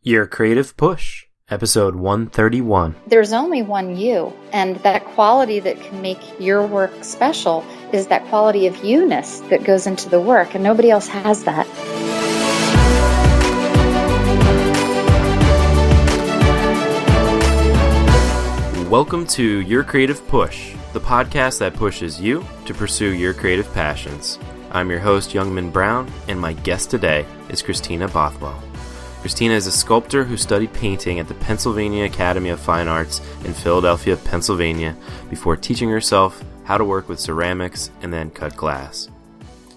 Your Creative Push, episode 131. There's only one you, and that quality that can make your work special is that quality of you-ness that goes into the work, and nobody else has that. Welcome to Your Creative Push, the podcast that pushes you to pursue your creative passions. I'm your host, Youngman Brown, and my guest today is Christina Bothwell. Christina is a sculptor who studied painting at the Pennsylvania Academy of Fine Arts in Philadelphia, Pennsylvania, before teaching herself how to work with ceramics and then cut glass.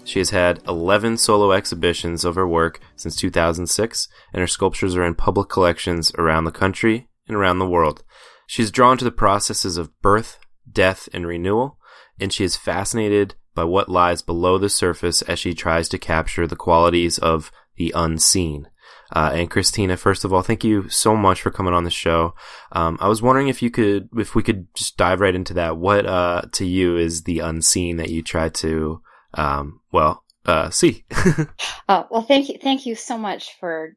She has had 11 solo exhibitions of her work since 2006, and her sculptures are in public collections around the country and around the world. She's drawn to the processes of birth, death, and renewal, and she is fascinated by what lies below the surface as she tries to capture the qualities of the unseen. And Christina, first of all, thank you so much for coming on the show. I was wondering if we could just dive right into that. What, to you, is the unseen that you try to, see? Well, thank you so much for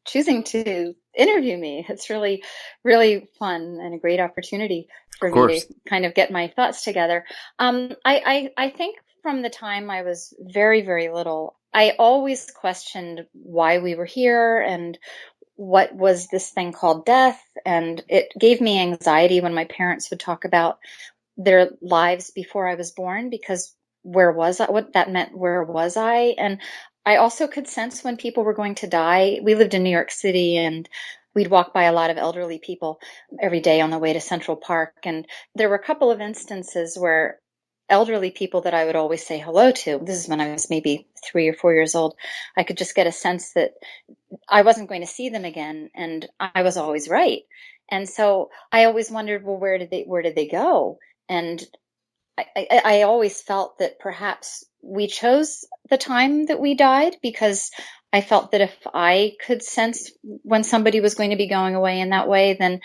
choosing to interview me. It's really, really fun and a great opportunity for me to kind of get my thoughts together. I think from the time I was very, very little, I always questioned why we were here and what was this thing called death. And it gave me anxiety when my parents would talk about their lives before I was born, because where was I? What that meant, where was I? And I also could sense when people were going to die. We lived in New York City, and we'd walk by a lot of elderly people every day on the way to Central Park. And there were a couple of instances where elderly people that I would always say hello to, this is when I was maybe 3 or 4 years old, I could just get a sense that I wasn't going to see them again, and I was always right. And so I always wondered, well, where did they go? And I always felt that perhaps we chose the time that we died, because I felt that if I could sense when somebody was going to be going away in that way, then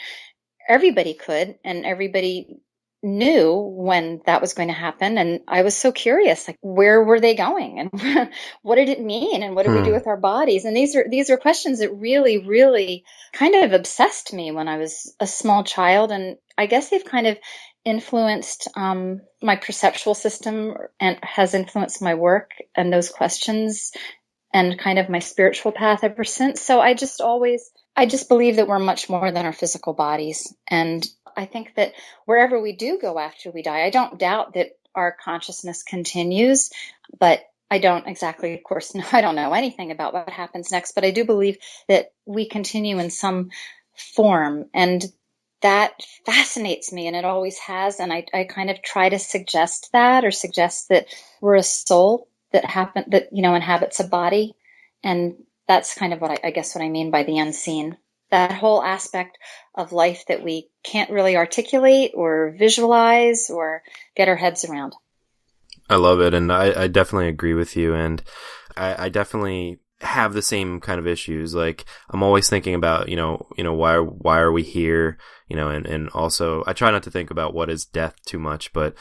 everybody could, and everybody knew when that was going to happen. And I was so curious, like, where were they going, and what did it mean, and what do we do with our bodies? And these are questions that really, really kind of obsessed me when I was a small child. And I guess they've kind of influenced my perceptual system and has influenced my work and those questions and kind of my spiritual path ever since. So I just believe that we're much more than our physical bodies. And I think that wherever we do go after we die, I don't doubt that our consciousness continues, but I don't exactly, of course, I don't know anything about what happens next, but I do believe that we continue in some form. And that fascinates me, and it always has. And I kind of try to suggest that we're a soul that inhabits a body. And that's kind of what I guess what I mean by the unseen. That whole aspect of life that we can't really articulate or visualize or get our heads around. I love it, and I definitely agree with you, and I definitely have the same kind of issues. Like, I'm always thinking about, why are we here, and also I try not to think about what is death too much, but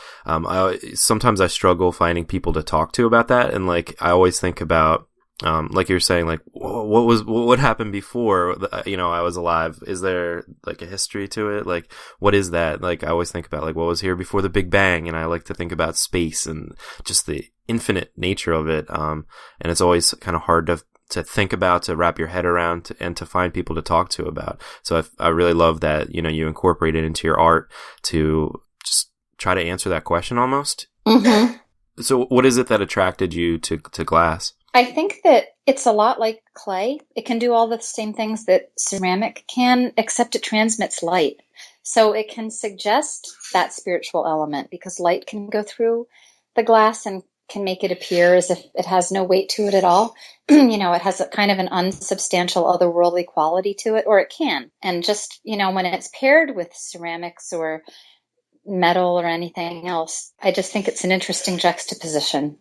sometimes I struggle finding people to talk to about that, and like I always think about, like you're saying, like what happened before, I was alive? Is there like a history to it? Like, what is that? Like, I always think about like what was here before the Big Bang, and I like to think about space and just the infinite nature of it. And it's always kind of hard to think about, to wrap your head around, and to find people to talk to about. So I really love that, you incorporate it into your art to just try to answer that question almost. Mm-hmm. So what is it that attracted you to glass? I think that it's a lot like clay. It can do all the same things that ceramic can, except it transmits light. So it can suggest that spiritual element, because light can go through the glass and can make it appear as if it has no weight to it at all. It has a kind of an unsubstantial, otherworldly quality to it, or it can. And just, when it's paired with ceramics or metal or anything else, I just think it's an interesting juxtaposition.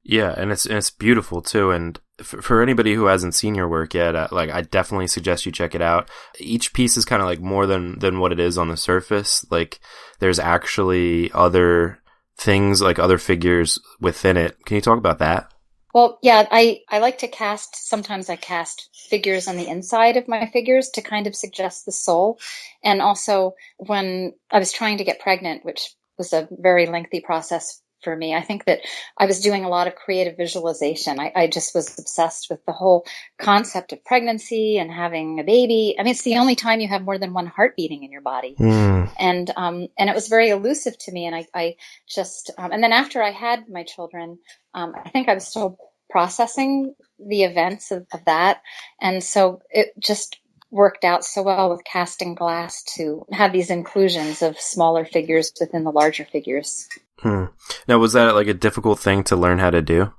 Yeah, and it's beautiful too. And for anybody who hasn't seen your work yet, I definitely suggest you check it out. Each piece is kind of like more than what it is on the surface. Like, there's actually other things, like other figures within it. Can you talk about that? Well, yeah, I like to cast, sometimes I cast figures on the inside of my figures to kind of suggest the soul. And also when I was trying to get pregnant, which was a very lengthy process for me, I think that I was doing a lot of creative visualization. I just was obsessed with the whole concept of pregnancy and having a baby. I mean, it's the only time you have more than one heart beating in your body. And it was very elusive to me. And I just, and then after I had my children, I think I was still processing the events of that. And so it just worked out so well with casting glass to have these inclusions of smaller figures within the larger figures. Now, was that like a difficult thing to learn how to do?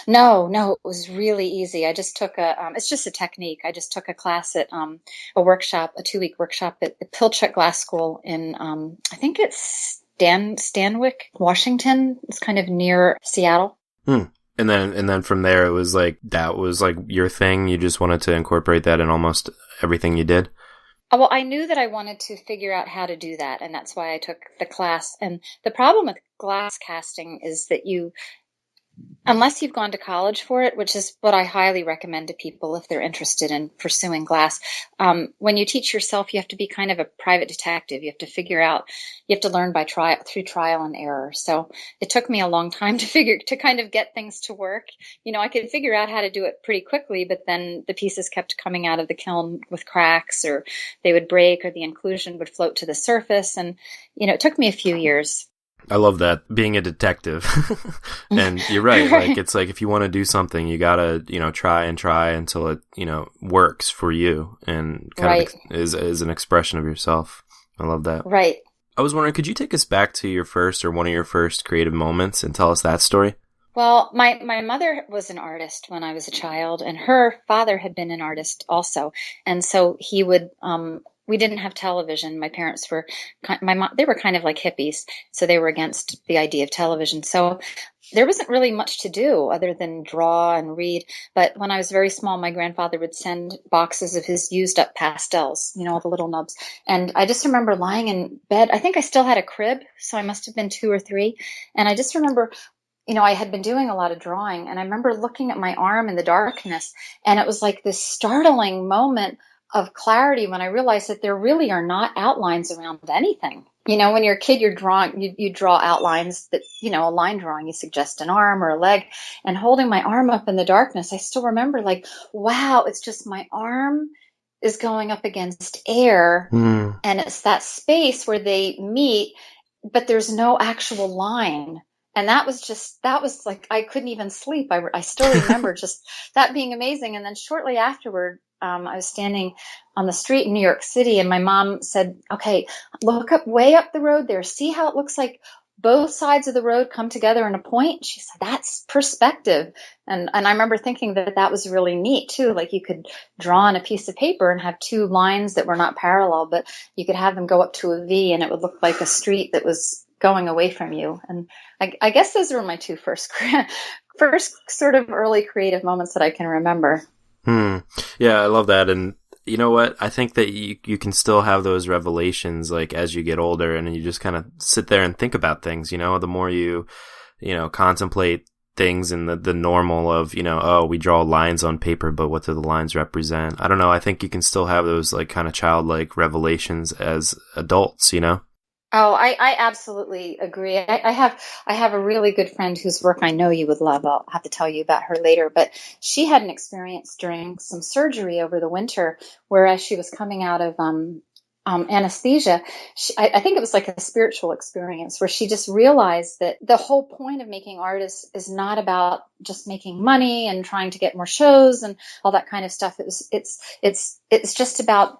No, it was really easy. I just took it's just a technique. I just took a class at a workshop, a 2-week workshop at the Pilchuck Glass School in, I think it's Stanwyck, Washington. It's kind of near Seattle. And then from there, it was like, that was like your thing. You just wanted to incorporate that in almost everything you did. Well, I knew that I wanted to figure out how to do that, and that's why I took the class. And the problem with glass casting is that unless you've gone to college for it, which is what I highly recommend to people if they're interested in pursuing glass, when you teach yourself, you have to be kind of a private detective. You have to figure out, you have to learn through trial and error. So it took me a long time to kind of get things to work. I could figure out how to do it pretty quickly, but then the pieces kept coming out of the kiln with cracks, or they would break, or the inclusion would float to the surface. And, it took me a few years. I love that, being a detective. And you're right. Like, it's like, if you want to do something, you gotta, try until it, works for you and kind of is an expression of yourself. I love that. Right. I was wondering, could you take us back to your first or one of your first creative moments and tell us that story? Well, my mother was an artist when I was a child, and her father had been an artist also. And so he would, we didn't have television. My parents were, they were kind of like hippies, so they were against the idea of television. So there wasn't really much to do other than draw and read. But when I was very small, my grandfather would send boxes of his used up pastels, the little nubs. And I just remember lying in bed. I think I still had a crib, so I must have been 2 or 3. And I just remember, I had been doing a lot of drawing, and I remember looking at my arm in the darkness, and it was like this startling moment of clarity when I realized that there really are not outlines around anything. When you're a kid, you're drawing, you draw outlines that, a line drawing, you suggest an arm or a leg. And holding my arm up in the darkness, I still remember, like, wow, it's just my arm is going up against air, and it's that space where they meet, but there's no actual line. And that was like, I couldn't even sleep. I still remember just that being amazing. And then shortly afterward, I was standing on the street in New York City, and my mom said, okay, look up way up the road there. See how it looks like both sides of the road come together in a point? She said, that's perspective. And I remember thinking that was really neat too. Like, you could draw on a piece of paper and have 2 lines that were not parallel, but you could have them go up to a V, and it would look like a street that was going away from you. And I guess those were my 2 first sort of early creative moments that I can remember. Yeah, I love that. And you know what? I think that you can still have those revelations, like, as you get older, and you just kind of sit there and think about things, the more you contemplate things in the normal of, oh, we draw lines on paper, but what do the lines represent? I don't know. I think you can still have those, like, kind of childlike revelations as adults, Oh, I absolutely agree. I have a really good friend whose work I know you would love. I'll have to tell you about her later. But she had an experience during some surgery over the winter, where as she was coming out of anesthesia, I think it was like a spiritual experience where she just realized that the whole point of making art is not about just making money and trying to get more shows and all that kind of stuff. It's just about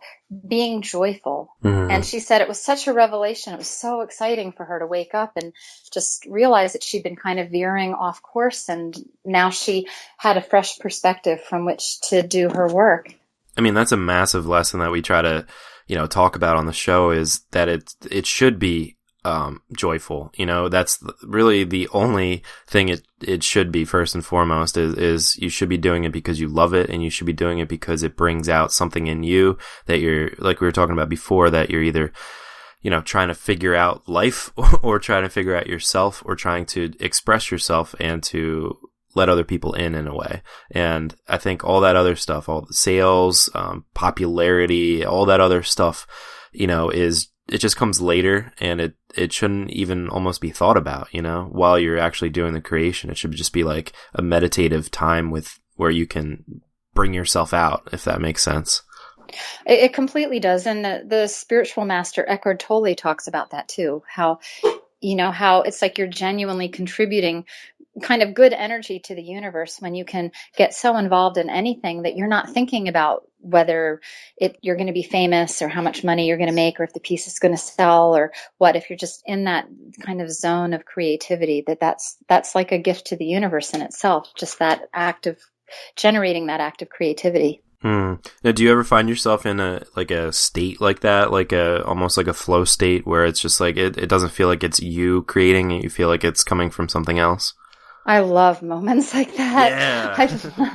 being joyful. And she said it was such a revelation. It was so exciting for her to wake up and just realize that she'd been kind of veering off course, and now she had a fresh perspective from which to do her work. I mean, that's a massive lesson that we try to talk about on the show, is that it should be joyful. That's really the only thing it should be, first and foremost, is you should be doing it because you love it, and you should be doing it because it brings out something in you that you're, like we were talking about before, that you're either trying to figure out life or trying to figure out yourself, or trying to express yourself and to let other people in a way. And I think all that other stuff, all the sales, popularity, all that other stuff, it just comes later, and it shouldn't even almost be thought about, while you're actually doing the creation. It should just be like a meditative time where you can bring yourself out, if that makes sense. It completely does. And the spiritual master Eckhart Tolle talks about that too. How it's like you're genuinely contributing kind of good energy to the universe when you can get so involved in anything that you're not thinking about whether you're going to be famous or how much money you're going to make or if the piece is going to sell or what. If you're just in that kind of zone of creativity, that's like a gift to the universe in itself, just that act of generating that act of creativity. Now, do you ever find yourself in a state like that, almost like a flow state where it's just like it doesn't feel like it's you creating it, you feel like it's coming from something else? I love moments like that. Yeah.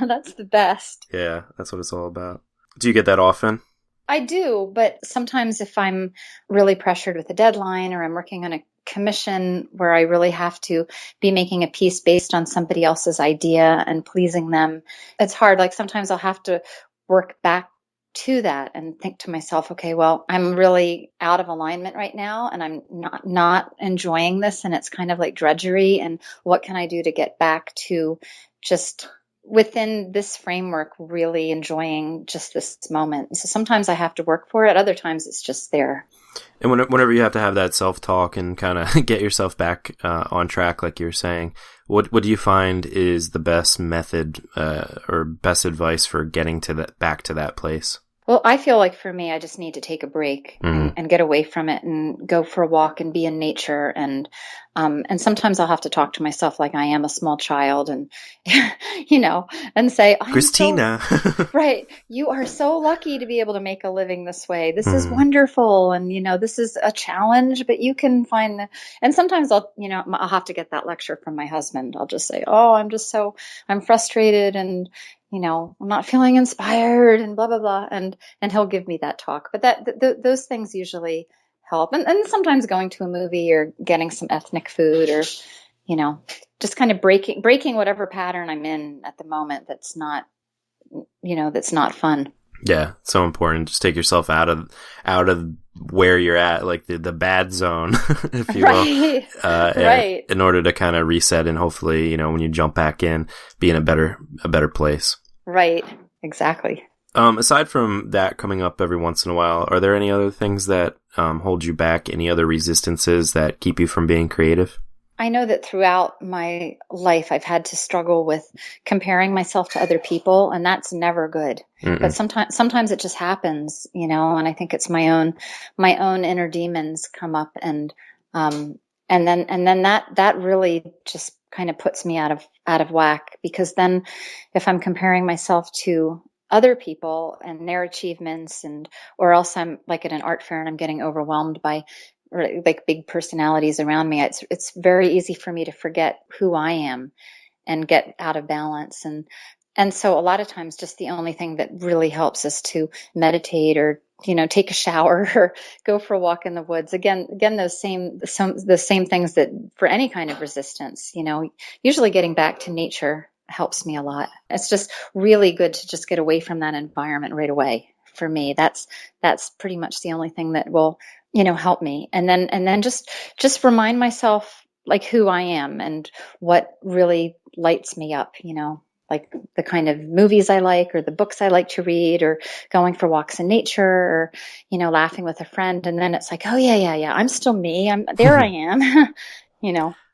That's the best. Yeah, that's what it's all about. Do you get that often? I do, but sometimes if I'm really pressured with a deadline or I'm working on a commission where I really have to be making a piece based on somebody else's idea and pleasing them, it's hard. Like sometimes I'll have to work back to that and think to myself, okay, well, I'm really out of alignment right now and I'm not enjoying this, and it's kind of like drudgery, and what can I do to get back to just within this framework really enjoying just this moment. So sometimes I have to work for it, other times it's just there. And whenever you have to have that self-talk and kind of get yourself back on track, like you're saying, what do you find is the best method or best advice for getting back to that place? Well, I feel like for me, I just need to take a break and get away from it and go for a walk and be in nature. And sometimes I'll have to talk to myself like I am a small child and, and say, Christina, right. You are so lucky to be able to make a living this way. This is wonderful. And, this is a challenge, but you can find, and sometimes I'll have to get that lecture from my husband. I'll just say, I'm frustrated and, I'm not feeling inspired and blah, blah, blah. And he'll give me that talk. But those things usually help. And sometimes going to a movie or getting some ethnic food or, just kind of breaking whatever pattern I'm in at the moment that's not fun. Yeah, so important. Just take yourself out of where you're at, like the bad zone, if you will, right. In order to kind of reset and hopefully, when you jump back in, be in a better place. Right. Exactly. Aside from that coming up every once in a while, are there any other things that hold you back? Any other resistances that keep you from being creative? I know that throughout my life, I've had to struggle with comparing myself to other people, and that's never good. But sometimes it just happens, and I think it's my own inner demons come up, and then that really just kind of puts me out of whack, because then if I'm comparing myself to other people and their achievements, or else I'm like at an art fair and I'm getting overwhelmed by like big personalities around me, it's very easy for me to forget who I am and get out of balance. And so a lot of times just the only thing that really helps is to meditate or, take a shower or go for a walk in the woods. Again, the same things that for any kind of resistance, usually getting back to nature helps me a lot. It's just really good to just get away from that environment right away. For me, that's pretty much the only thing that will, help me. And then just remind myself like who I am and what really lights me up, like the kind of movies I like or the books I like to read or going for walks in nature or, laughing with a friend. And then it's like, oh yeah. I'm still me. There I am,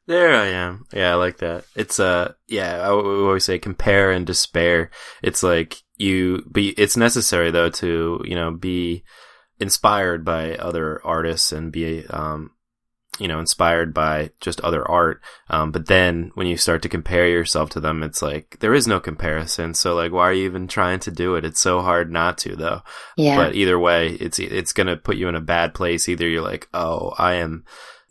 There I am. Yeah, I like that. It's we always say compare and despair. It's like it's necessary though to, be inspired by other artists and be, inspired by just other art. But then when you start to compare yourself to them, it's like, there is no comparison. So like, why are you even trying to do it? It's so hard not to though. Yeah. But either way, it's going to put you in a bad place. Either you're like, oh, I am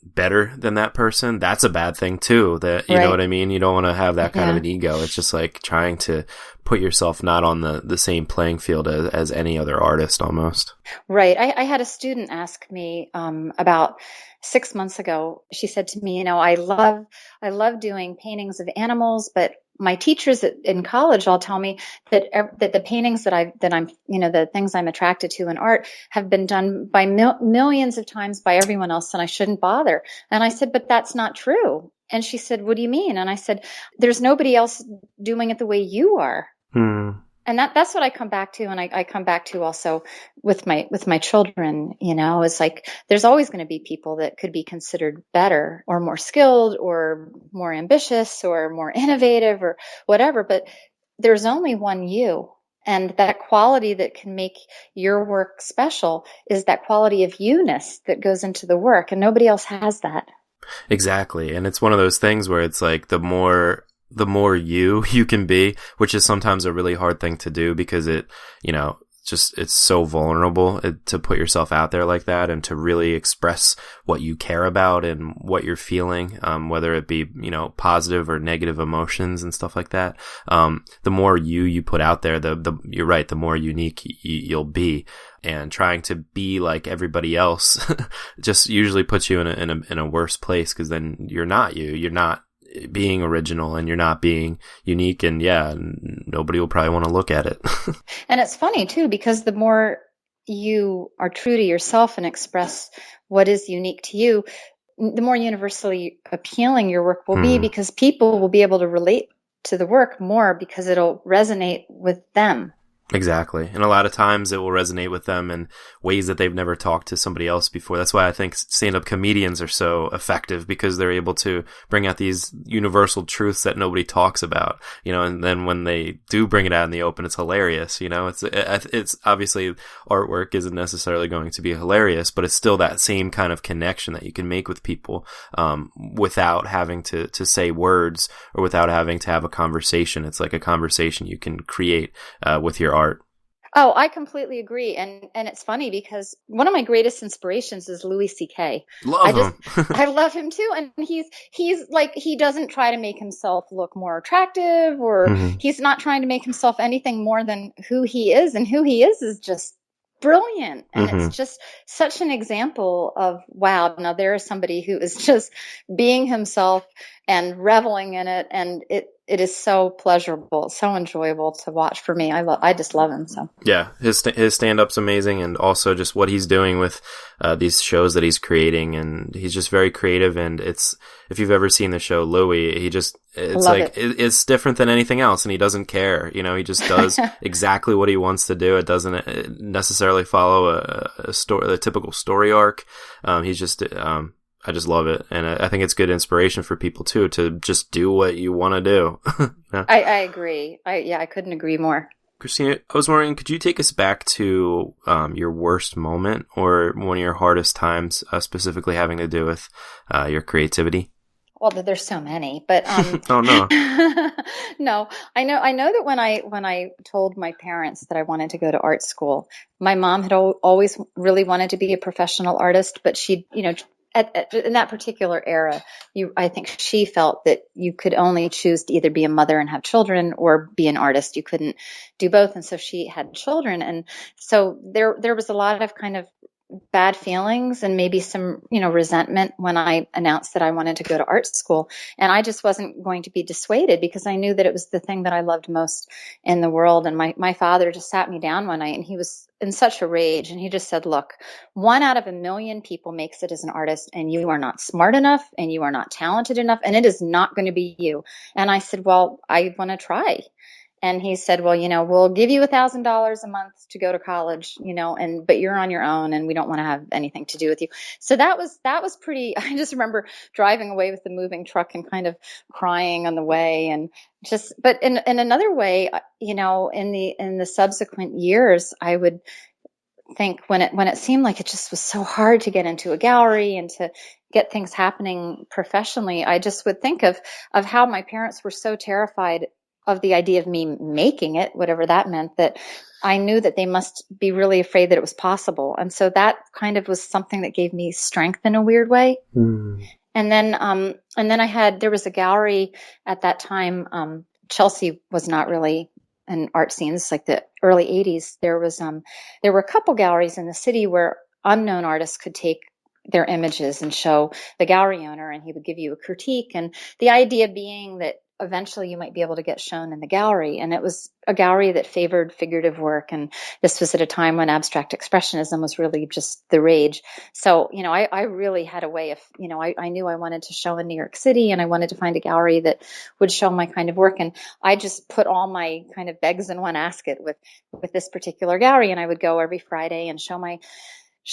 better than that person. That's a bad thing too. That, you know what I mean? You don't want to have that kind of an ego. It's just like trying to put yourself not on the same playing field as any other artist almost. Right. I had a student ask me, about 6 months ago. She said to me, I love doing paintings of animals, but my teachers in college all tell me that the paintings that I'm, the things I'm attracted to in art have been done by millions of times by everyone else, and I shouldn't bother. And I said, but that's not true. And she said, what do you mean? And I said, there's nobody else doing it the way you are. And that's what I come back to. And I come back to also with my children, it's like, there's always going to be people that could be considered better or more skilled or more ambitious or more innovative or whatever. But there's only one you. And that quality that can make your work special is that quality of you-ness that goes into the work. And nobody else has that. Exactly. And it's one of those things where it's like the more you can be, which is sometimes a really hard thing to do because it, it's so vulnerable to put yourself out there like that and to really express what you care about and what you're feeling, whether it be, positive or negative emotions and stuff like that. The more you put out there, you're right, the more unique you'll be. And trying to be like everybody else just usually puts you in a worse place, because then you're not you're not being original and you're not being unique, and nobody will probably want to look at it. And it's funny too, because the more you are true to yourself and express what is unique to you, the more universally appealing your work will be, because people will be able to relate to the work more because it'll resonate with them. Exactly. And a lot of times it will resonate with them in ways that they've never talked to somebody else before. That's why I think stand-up comedians are so effective, because they're able to bring out these universal truths that nobody talks about, and then when they do bring it out in the open, it's hilarious. It's obviously artwork isn't necessarily going to be hilarious, but it's still that same kind of connection that you can make with people, without having to say words or without having to have a conversation. It's like a conversation you can create, with your art. Oh, I completely agree. And it's funny because one of my greatest inspirations is Louis C.K. Love him. I love him too. And he's like, he doesn't try to make himself look more attractive, or he's not trying to make himself anything more than who he is. And who he is just brilliant. And it's just such an example of, wow, now there is somebody who is just being himself and reveling in it. And it is so pleasurable, so enjoyable to watch for me. I just love him. So yeah, his stand-up's amazing, and also just what he's doing with these shows that he's creating, and he's just very creative. And it's, if you've ever seen the show Louis, it's different than anything else, and he doesn't care. He just does exactly what he wants to do. It doesn't necessarily follow a typical story arc. He's just I just love it. And I think it's good inspiration for people too, to just do what you want to do. I agree. I couldn't agree more. Christina, I was wondering, could you take us back to your worst moment or one of your hardest times, specifically having to do with your creativity? Well, there's so many, but oh no. No, I know that when I told my parents that I wanted to go to art school, my mom had always really wanted to be a professional artist, but she, in that particular era, I think she felt that you could only choose to either be a mother and have children or be an artist. You couldn't do both. And so she had children. And so there was a lot of kind of bad feelings and maybe some, resentment when I announced that I wanted to go to art school. And I just wasn't going to be dissuaded, because I knew that it was the thing that I loved most in the world. And my father just sat me down one night, and he was in such a rage. And he just said, look, 1 out of 1,000,000 people makes it as an artist, and you are not smart enough, and you are not talented enough, and it is not going to be you. And I said, well, I want to try. And he said, well, we'll give you $1,000 a month to go to college, but you're on your own, and we don't want to have anything to do with you. So that was pretty, I just remember driving away with the moving truck and kind of crying on the way. And but in another way, in the subsequent years, I would think when it seemed like it just was so hard to get into a gallery and to get things happening professionally, I just would think of how my parents were so terrified of the idea of me making it, whatever that meant, that I knew that they must be really afraid that it was possible. And so that kind of was something that gave me strength in a weird way. And then there was a gallery at that time. Chelsea was not really an art scene. It's like the early 80s. There were a couple galleries in the city where unknown artists could take their images and show the gallery owner, and he would give you a critique. And the idea being that eventually you might be able to get shown in the gallery. And it was a gallery that favored figurative work. And this was at a time when abstract expressionism was really just the rage. So, I really had a way of, I knew I wanted to show in New York City, and I wanted to find a gallery that would show my kind of work. And I just put all my kind of eggs in one basket with this particular gallery. And I would go every Friday and show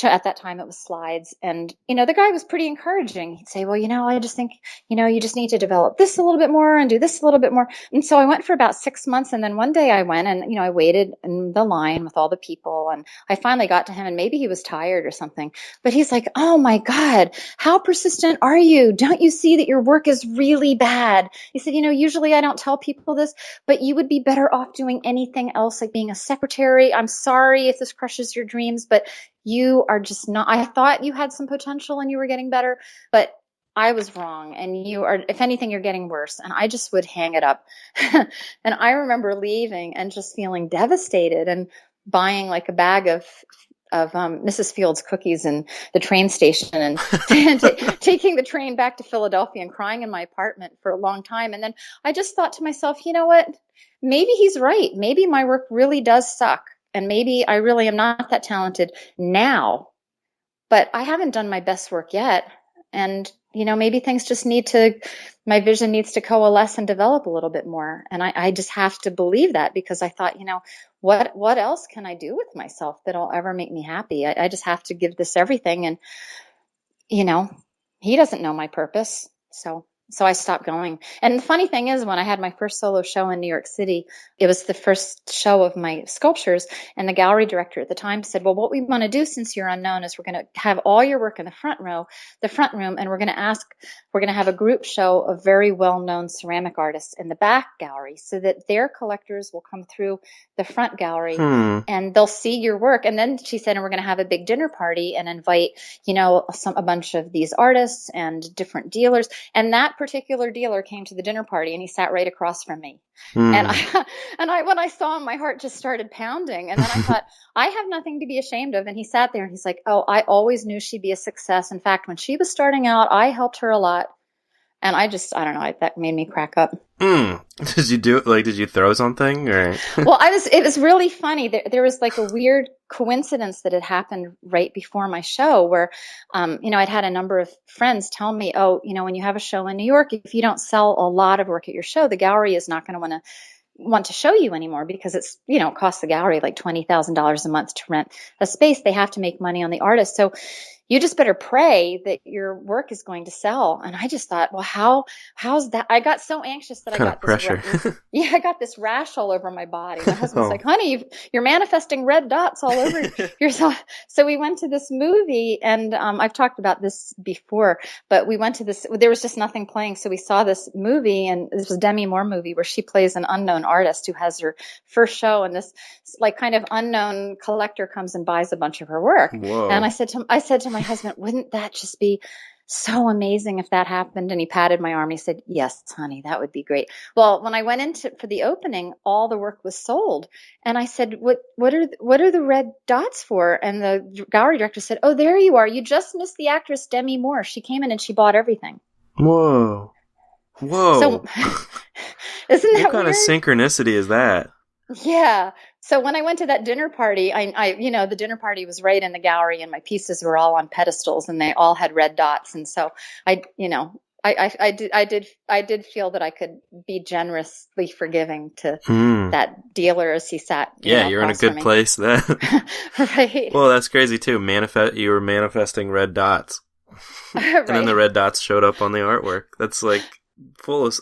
at that time it was slides. And, the guy was pretty encouraging. He'd say, well, I just think, you just need to develop this a little bit more and do this a little bit more. And so I went for about 6 months. And then one day I went and, I waited in the line with all the people. And I finally got to him, and maybe he was tired or something, but he's like, oh my God, how persistent are you? Don't you see that your work is really bad? He said, usually I don't tell people this, but you would be better off doing anything else, like being a secretary. I'm sorry if this crushes your dreams, but you are just not. I thought you had some potential and you were getting better, but I was wrong. And you are, if anything, you're getting worse. And I just would hang it up. And I remember leaving and just feeling devastated and buying like a bag of Mrs. Field's cookies in the train station and taking the train back to Philadelphia and crying in my apartment for a long time. And then I just thought to myself, you know what? Maybe he's right. Maybe my work really does suck. And maybe I really am not that talented now, but I haven't done my best work yet. And, maybe things just my vision needs to coalesce and develop a little bit more. And I just have to believe that, because I thought, what else can I do with myself that'll ever make me happy? I just have to give this everything. And, he doesn't know my purpose. So I stopped going. And the funny thing is, when I had my first solo show in New York City, it was the first show of my sculptures. And the gallery director at the time said, well, what we want to do, since you're unknown, is we're going to have all your work in the front room, and we're going to have a group show of very well-known ceramic artists in the back gallery, so that their collectors will come through the front gallery and they'll see your work. And then she said, and we're going to have a big dinner party and invite, a bunch of these artists and different dealers. And that particular dealer came to the dinner party, and he sat right across from me. And I, when I saw him, my heart just started pounding. And then I thought, I have nothing to be ashamed of. And he sat there and he's like, oh, I always knew she'd be a success. In fact, when she was starting out, I helped her a lot. And I don't know, that made me crack up. Did you do it? Like, did you throw something or? Well, it was really funny. There was like a weird coincidence that had happened right before my show where, I'd had a number of friends tell me, oh, when you have a show in New York, if you don't sell a lot of work at your show, the gallery is not going to want to show you anymore, because it's, it costs the gallery like $20,000 a month to rent a space. They have to make money on the artist. So you just better pray that your work is going to sell. And I just thought, well, how's that? I got so anxious that I got pressure. I got this rash all over my body. My husband's like, honey, you're manifesting red dots all over yourself. So we went to this movie, and I've talked about this before, but we went to this, there was just nothing playing. So we saw this movie, and this was a Demi Moore movie where she plays an unknown artist who has her first show, and this like kind of unknown collector comes and buys a bunch of her work. Whoa. And I said to my husband, wouldn't that just be so amazing if that happened? And he patted my arm. He said, yes, honey, that would be great. Well, when I went for the opening, all the work was sold. And I said, what are the red dots for? And the gallery director said, oh, there you are. You just missed the actress Demi Moore. She came in and she bought everything. Whoa. So, isn't that what kind weird? of synchronicity is that? Yeah. So when I went to that dinner party, I the dinner party was right in the gallery, and my pieces were all on pedestals, and they all had red dots. And so I did feel that I could be generously forgiving to that dealer as he sat. You're in a good place then. Right. Well, that's crazy too. You were manifesting red dots. Right. And then the red dots showed up on the artwork. That's like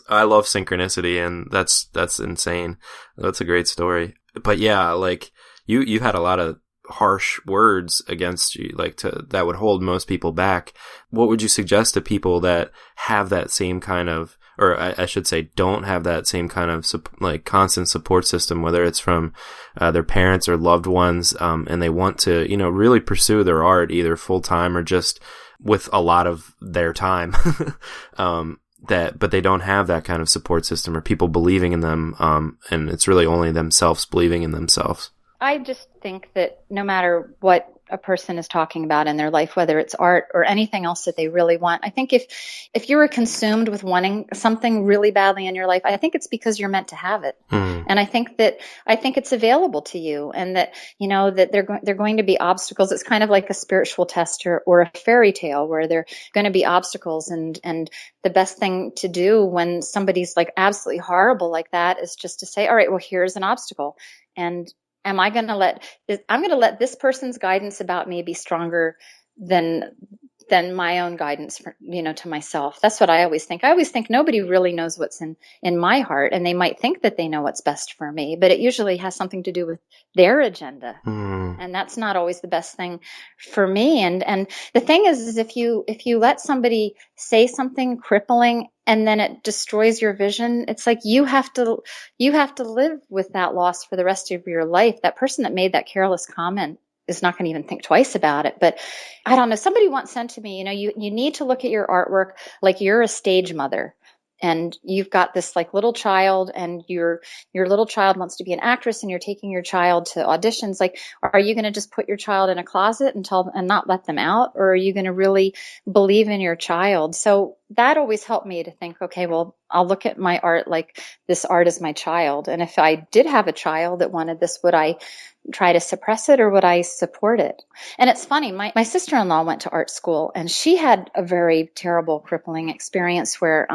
I love synchronicity, and that's insane. That's a great story. But yeah, like you had a lot of harsh words against you, like that would hold most people back. What would you suggest to people that have that same kind of, or I should say, don't have that same kind of like constant support system, whether it's from their parents or loved ones, and they want to, really pursue their art either full time or just with a lot of their time, but they don't have that kind of support system or people believing in them, and it's really only themselves believing in themselves. I just think that no matter what a person is talking about in their life, whether it's art or anything else that they really want. I think if you were consumed with wanting something really badly in your life, I think it's because you're meant to have it. And I think it's available to you, and that, that they're going to be obstacles. It's kind of like a spiritual test or a fairy tale where they're going to be obstacles. And the best thing to do when somebody's like absolutely horrible like that is just to say, all right, well, here's an obstacle. And I'm going to let this person's guidance about me be stronger than my own guidance for, to myself. That's what I always think. I always think nobody really knows what's in my heart, and they might think that they know what's best for me, but it usually has something to do with their agenda. And that's not always the best thing for me. And the thing is if you let somebody say something crippling and then it destroys your vision, it's like you have to live with that loss for the rest of your life. That person that made that careless comment is not going to even think twice about it. But I don't know. Somebody once said to me, you need to look at your artwork like you're a stage mother, and you've got this like little child, and your little child wants to be an actress, and you're taking your child to auditions. Like, are you going to just put your child in a closet and not let them out? Or are you going to really believe in your child? So that always helped me to think, okay, well, I'll look at my art like this art is my child. And if I did have a child that wanted this, would I try to suppress it or would I support it? And it's funny, my sister-in-law went to art school, and she had a very terrible, crippling experience where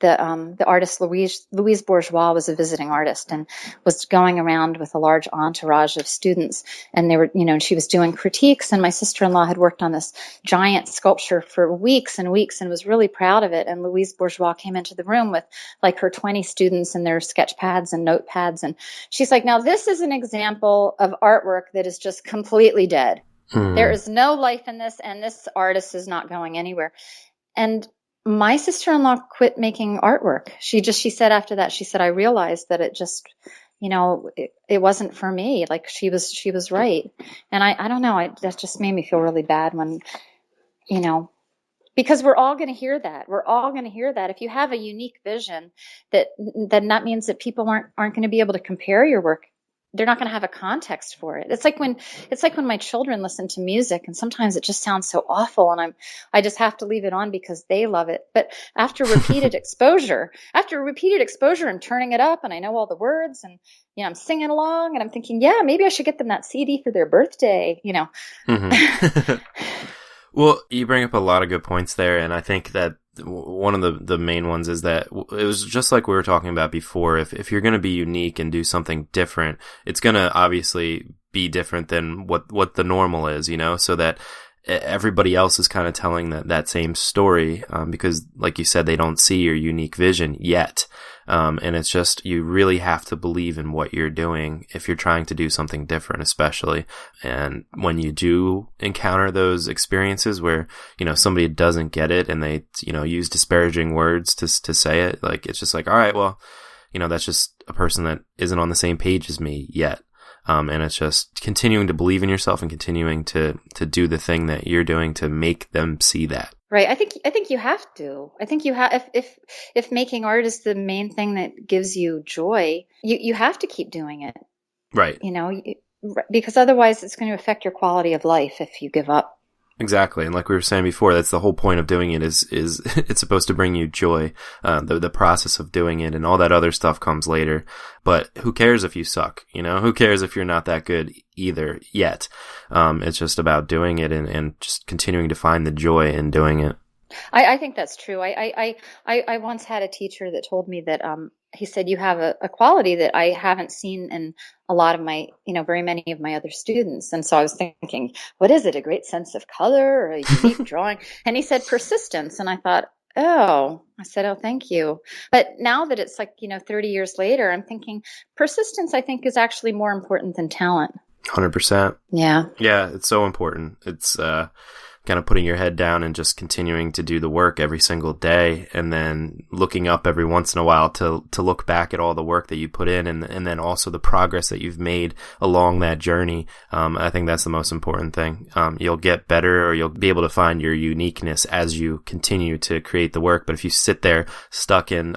the artist Louise Bourgeois was a visiting artist and was going around with a large entourage of students, and they were, she was doing critiques, and my sister-in-law had worked on this giant sculpture for weeks and weeks and was really proud of it. And Louise Bourgeois came into the room with like her 20 students and their sketch pads and notepads, and she's like, now this is an example of artwork that is just completely dead. There is no life in this, and this artist is not going anywhere. And my sister-in-law quit making artwork. She said after that, she said, I realized that it just, it wasn't for me. Like she was right. And I don't know, that just made me feel really bad when, because we're all going to hear that. We're all going to hear that. If you have a unique vision, then that means that people aren't going to be able to compare your work. They're not going to have a context for it. It's like when my children listen to music, and sometimes it just sounds so awful, and I just have to leave it on because they love it. But after repeated exposure, I'm turning it up, and I know all the words, and I'm singing along, and I'm thinking, yeah, maybe I should get them that CD for their birthday. Well, you bring up a lot of good points there, and I think that one of the main ones is that it was just like we were talking about before. If you're going to be unique and do something different, it's going to obviously be different than what the normal is, so that everybody else is kind of telling that same story, because like you said, they don't see your unique vision yet. And it's just, you really have to believe in what you're doing if you're trying to do something different, especially. And when you do encounter those experiences where, somebody doesn't get it and they, use disparaging words to say it, like, it's just like, all right, well, that's just a person that isn't on the same page as me yet. And it's just continuing to believe in yourself and continuing to do the thing that you're doing to make them see that. Right. I think you have to. I think you have, if making art is the main thing that gives you joy, you have to keep doing it. Right. Because otherwise it's going to affect your quality of life if you give up. Exactly. And like we were saying before, that's the whole point of doing it is it's supposed to bring you joy. The process of doing it and all that other stuff comes later. But who cares if you suck? Who cares if you're not that good either yet? It's just about doing it and just continuing to find the joy in doing it. I think that's true. I once had a teacher that told me that, he said, you have a quality that I haven't seen in a lot of my, very many of my other students. And so I was thinking, what is it? A great sense of color or a unique drawing? And he said persistence. And I thought, oh, thank you. But now that it's like, 30 years later, I'm thinking persistence, I think, is actually more important than talent. 100%. Yeah. Yeah. It's so important. It's, kind of putting your head down and just continuing to do the work every single day, and then looking up every once in a while to look back at all the work that you put in, and then also the progress that you've made along that journey. I think that's the most important thing. You'll get better, or you'll be able to find your uniqueness as you continue to create the work. But if you sit there stuck in,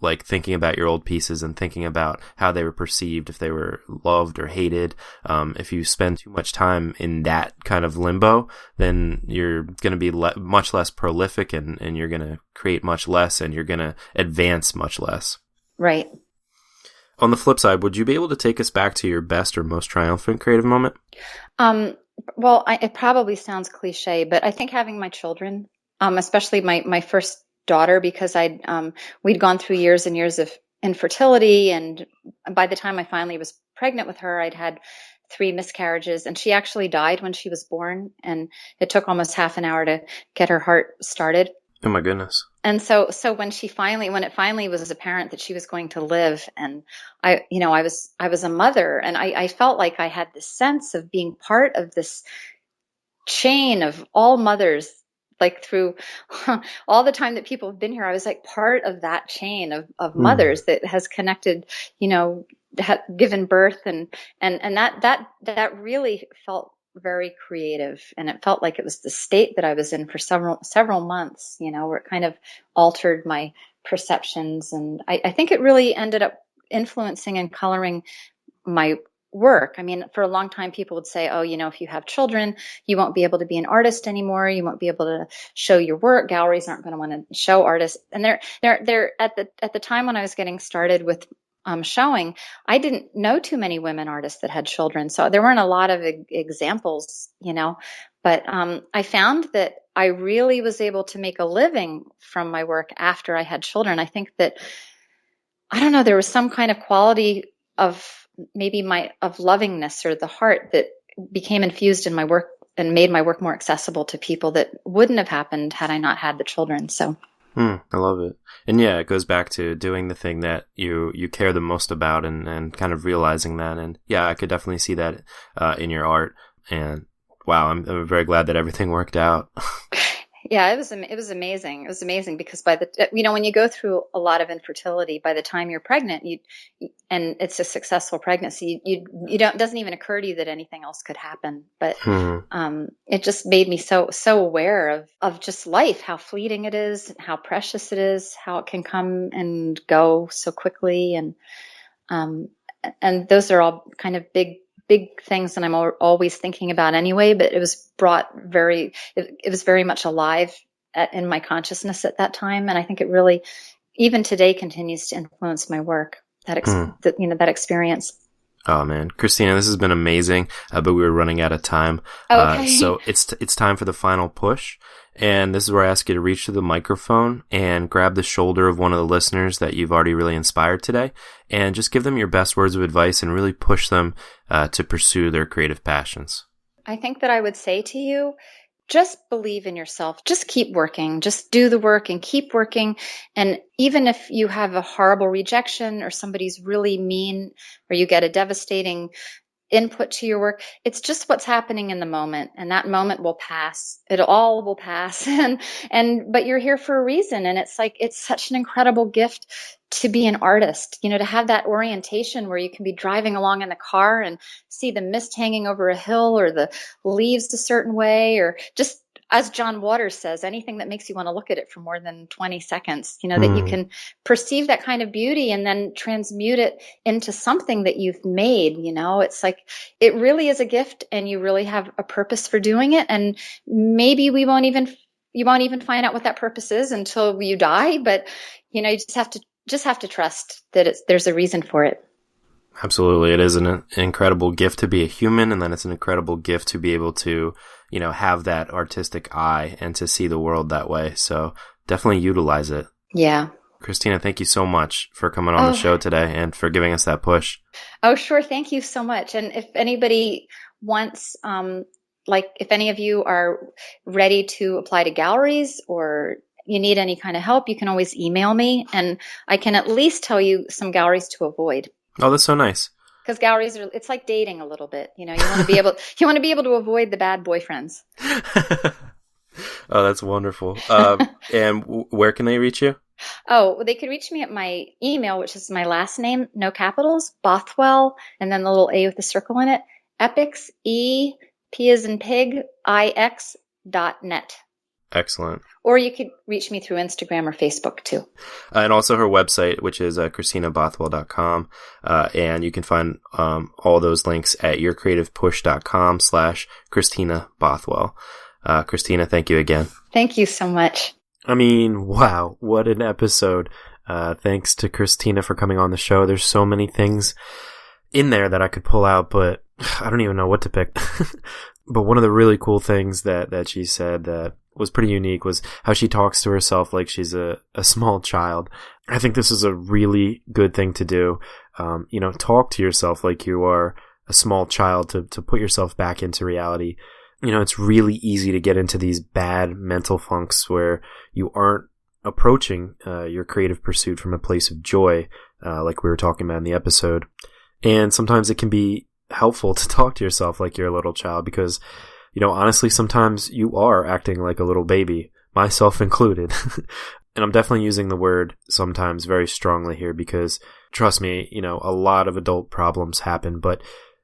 like thinking about your old pieces and thinking about how they were perceived, if they were loved or hated, if you spend too much time in that kind of limbo, then you're going to be much less prolific, and you're going to create much less, and you're going to advance much less. Right. On the flip side, would you be able to take us back to your best or most triumphant creative moment? Well, it probably sounds cliche, but I think having my children, especially my first daughter, because we'd gone through years and years of infertility, and by the time I finally was pregnant with her, I'd had 3 miscarriages, and she actually died when she was born, and it took almost half an hour to get her heart started. Oh my goodness. And so when it finally was apparent that she was going to live, and I was a mother, and I felt like I had this sense of being part of this chain of all mothers, like through all the time that people have been here. I was like part of that chain of mothers that has connected, given birth, and that really felt very creative, and it felt like it was the state that I was in for several months, where it kind of altered my perceptions, and I think it really ended up influencing and coloring my work. I mean, for a long time, people would say, if you have children, you won't be able to be an artist anymore. You won't be able to show your work. Galleries aren't going to want to show artists. And they're at the time when I was getting started with showing, I didn't know too many women artists that had children. So there weren't a lot of examples, but I found that I really was able to make a living from my work after I had children. I think that, I don't know, there was some kind of quality of maybe of lovingness or the heart that became infused in my work and made my work more accessible to people that wouldn't have happened had I not had the children. So. I love it. And yeah, it goes back to doing the thing that you care the most about, and kind of realizing that. And yeah, I could definitely see that in your art. And wow, I'm very glad that everything worked out. Yeah, it was amazing. It was amazing because when you go through a lot of infertility, by the time you're pregnant, and it's a successful pregnancy, it doesn't even occur to you that anything else could happen. But it just made me so aware of just life, how fleeting it is, how precious it is, how it can come and go so quickly, and those are all kind of big things that I'm always thinking about anyway, but it was it was very much alive in my consciousness at that time. And I think it really, even today, continues to influence my work, that experience. Oh man, Christina, this has been amazing, but we were running out of time. Okay. So it's time for the final push. And this is where I ask you to reach to the microphone and grab the shoulder of one of the listeners that you've already really inspired today, and just give them your best words of advice and really push them to pursue their creative passions. I think that I would say to you, just believe in yourself. Just keep working. Just do the work and keep working. And even if you have a horrible rejection, or somebody's really mean, or you get a devastating input to your work, it's just what's happening in the moment, and that moment will pass. It all will pass. But you're here for a reason. And it's such an incredible gift to be an artist, to have that orientation where you can be driving along in the car and see the mist hanging over a hill, or the leaves a certain way, or just, as John Waters says, anything that makes you want to look at it for more than 20 seconds, that you can perceive that kind of beauty and then transmute it into something that you've made. It's like, it really is a gift, and you really have a purpose for doing it. And maybe you won't even find out what that purpose is until you die. But, you just have to trust that there's a reason for it. Absolutely. It is an incredible gift to be a human, and then it's an incredible gift to be able to, have that artistic eye and to see the world that way. So definitely utilize it. Yeah. Christina, thank you so much for coming on the show today and for giving us that push. Oh, sure. Thank you so much. And if anybody wants, if any of you are ready to apply to galleries, or you need any kind of help, you can always email me, and I can at least tell you some galleries to avoid. Oh, that's so nice. Because galleries it's like dating a little bit. You want to be able to avoid the bad boyfriends. Oh, that's wonderful. And where can they reach you? Oh, well, they could reach me at my email, which is my last name, no capitals, Bothwell, and then the little A with a circle in it, epics, P as in pig, IX.net. Excellent. Or you could reach me through Instagram or Facebook too. And also her website, which is ChristinaBothwell.com. And you can find all those links at yourcreativepush.com/Christina Bothwell. Christina, thank you again. Thank you so much. I mean, wow, what an episode. Thanks to Christina for coming on the show. There's so many things in there that I could pull out, but I don't even know what to pick. But one of the really cool things that she said that was pretty unique was how she talks to herself like she's a small child. I think this is a really good thing to do. Talk to yourself like you are a small child to put yourself back into reality. It's really easy to get into these bad mental funks where you aren't approaching your creative pursuit from a place of joy, like we were talking about in the episode. And sometimes it can be helpful to talk to yourself like you're a little child because, honestly, sometimes you are acting like a little baby, myself included. And I'm definitely using the word sometimes very strongly here because, trust me, a lot of adult problems happen, but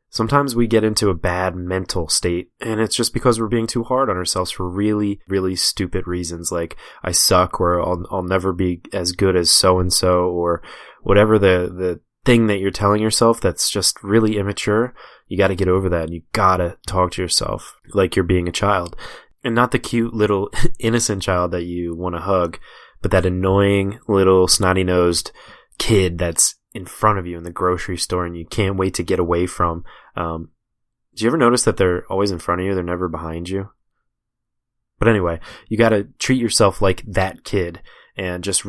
sometimes we get into a bad mental state, and it's just because we're being too hard on ourselves for really, really stupid reasons, like I suck, or I'll never be as good as so-and-so, or whatever the thing that you're telling yourself that's just really immature. You got to get over that, and you got to talk to yourself like you're being a child. And not the cute little innocent child that you want to hug, but that annoying little snotty-nosed kid that's in front of you in the grocery store and you can't wait to get away from. Do you ever notice that they're always in front of you? They're never behind you. But anyway, you got to treat yourself like that kid and just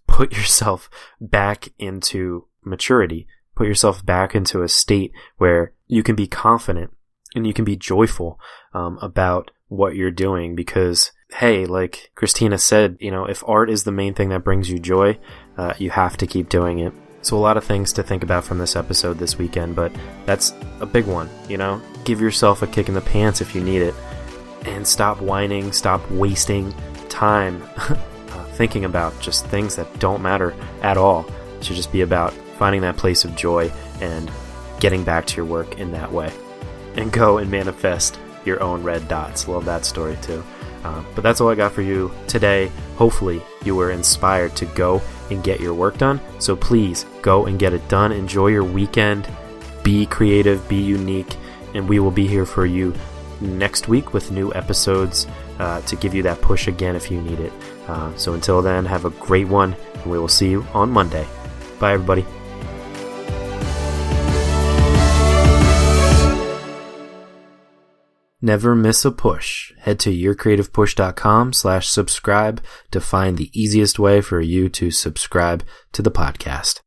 put yourself back into maturity. Put yourself back into a state where you can be confident and you can be joyful about what you're doing because, hey, like Christina said, if art is the main thing that brings you joy, you have to keep doing it. So a lot of things to think about from this episode this weekend, but that's a big one, Give yourself a kick in the pants if you need it. And stop whining, stop wasting time thinking about just things that don't matter at all. It should just be about finding that place of joy and getting back to your work in that way. And go and manifest your own red dots. Love that story too. But that's all I got for you today. Hopefully you were inspired to go and get your work done. So please go and get it done. Enjoy your weekend. Be creative, be unique, and we will be here for you next week with new episodes to give you that push again if you need it. So until then, have a great one, and we will see you on Monday. Bye, everybody. Never miss a push. Head to yourcreativepush.com/subscribe to find the easiest way for you to subscribe to the podcast.